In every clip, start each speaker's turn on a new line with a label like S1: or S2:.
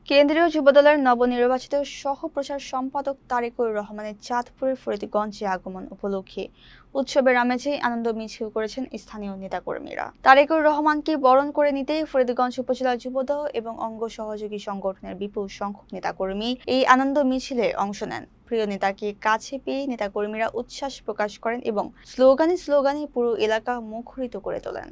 S1: কেন্দ্রীয় যুবদলের নবনির্বাচিত সহ-প্রচার সম্পাদক তারেকুর রহমানের চাঁদপুরের ফরিদগঞ্জে আগমন উপলক্ষে উৎসবের আমেজে আনন্দ মিছিল করেছেন স্থানীয় নেতাকর্মীরা। তারেকুর রহমানকে বরণ করে নিতে ফরিদগঞ্জ উপজেলা যুবদল এবং অঙ্গ সহযোগী সংগঠনের বিপুল সংখ্যক নেতাকর্মী এই আনন্দ মিছিলে অংশ নেন। প্রিয় নেতাকে কাছে পেয়ে নেতাকর্মীরা উচ্ছ্বাস প্রকাশ করেন এবং স্লোগানে স্লোগানে পুরো এলাকা মুখরিত করে তোলেন।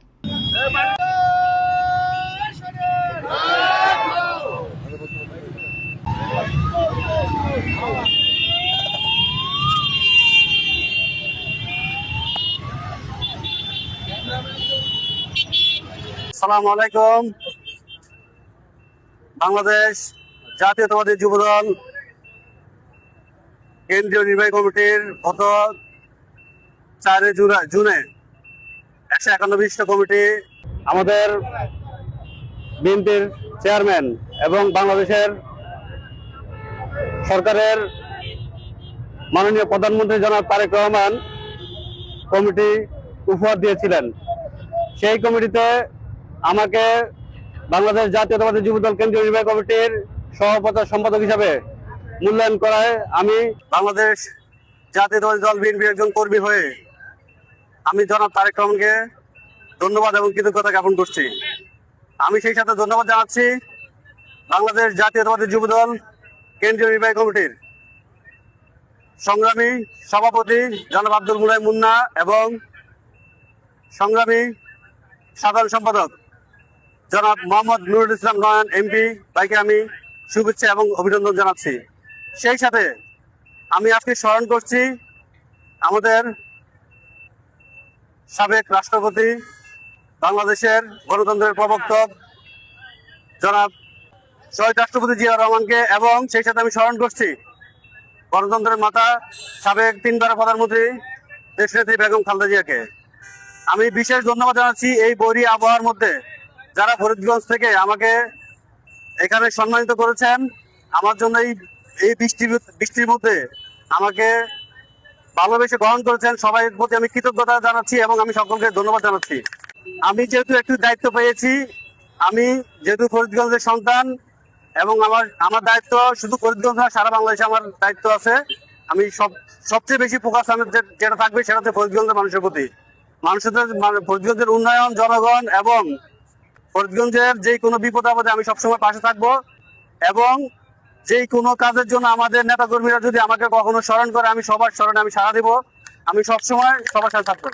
S2: আসসালামু আলাইকুম। বাংলাদেশ জাতীয়তাবাদী যুবদল কেন্দ্রীয় নির্বাহী কমিটির গত 4 জুনে 191 কমিটি আমাদের বিএনপির চেয়ারম্যান এবং বাংলাদেশের সরকারের মাননীয় প্রধানমন্ত্রী জনাব তারেক রহমান কমিটি উপহার দিয়েছিলেন। সেই কমিটিতে আমাকে বাংলাদেশ জাতীয়তাবাদী যুবদল কেন্দ্রীয় নির্বাহী কমিটির সহ-প্রচার সম্পাদক হিসাবে মূল্যায়ন করায় আমি বাংলাদেশ জাতীয়তাবাদী দল বিএনপির একজন কর্মী হয়ে আমি জনাব তারেক রহমানকে ধন্যবাদ এবং কৃতজ্ঞতা জ্ঞাপন করছি। আমি সেই সাথে ধন্যবাদ জানাচ্ছি বাংলাদেশ জাতীয়তাবাদী যুবদল কেন্দ্রীয় নির্বাহী কমিটির সংগ্রামী সভাপতি জনাব আব্দুল মুনাইম মুন্না এবং সংগ্রামী সাধারণ সম্পাদক জনাব মোহাম্মদ নুরুল ইসলাম নয়ন এমপি ভাইকে আমি শুভেচ্ছা এবং অভিনন্দন জানাচ্ছি। সেই সাথে আমি আজকে স্মরণ করছি আমাদের সাবেক রাষ্ট্রপতি, বাংলাদেশের গণতন্ত্রের প্রবর্তক জনাব শহীদ রাষ্ট্রপতি জিয়া রহমানকে, এবং সেই সাথে আমি স্মরণ করছি গণতন্ত্রের মাতা সাবেক 3বার প্রধানমন্ত্রী দেশনেত্রী বেগম খালেদা জিয়াকে। আমি বিশেষ ধন্যবাদ জানাচ্ছি এই বৈরী আবহাওয়ার মধ্যে যারা ফরিদগঞ্জ থেকে আমাকে এখানে সম্মানিত করেছেন, আমার জন্য এই বৃষ্টির মধ্যে আমাকে ভালোবেসে গ্রহণ করেছেন। সবাই প্রতি আমি কৃতজ্ঞতা জানাচ্ছি এবং আমি সকলকে ধন্যবাদ জানাচ্ছি। আমি যেহেতু একটু দায়িত্ব পেয়েছি, আমি যেহেতু ফরিদগঞ্জের সন্তান এবং আমার দায়িত্ব শুধু ফরিদগঞ্জ না, সারা বাংলাদেশে আমার দায়িত্ব আছে। আমি সবচেয়ে বেশি ফোকাস আমার যেটা থাকবে সেটা হচ্ছে ফরিদগঞ্জের মানুষের প্রতি, ফরিদগঞ্জের উন্নয়ন, জনগণ এবং ফরিদগঞ্জের যে কোনো বিপদ আপদে আমি সবসময় পাশে থাকবো, এবং যে কোনো কাজের জন্য আমাদের নেতাকর্মীরা যদি আমাকে কখনো স্মরণ করে আমি সবার স্মরণে আমি সাড়া দিব। আমি সবসময় সবার সাথে থাকবো।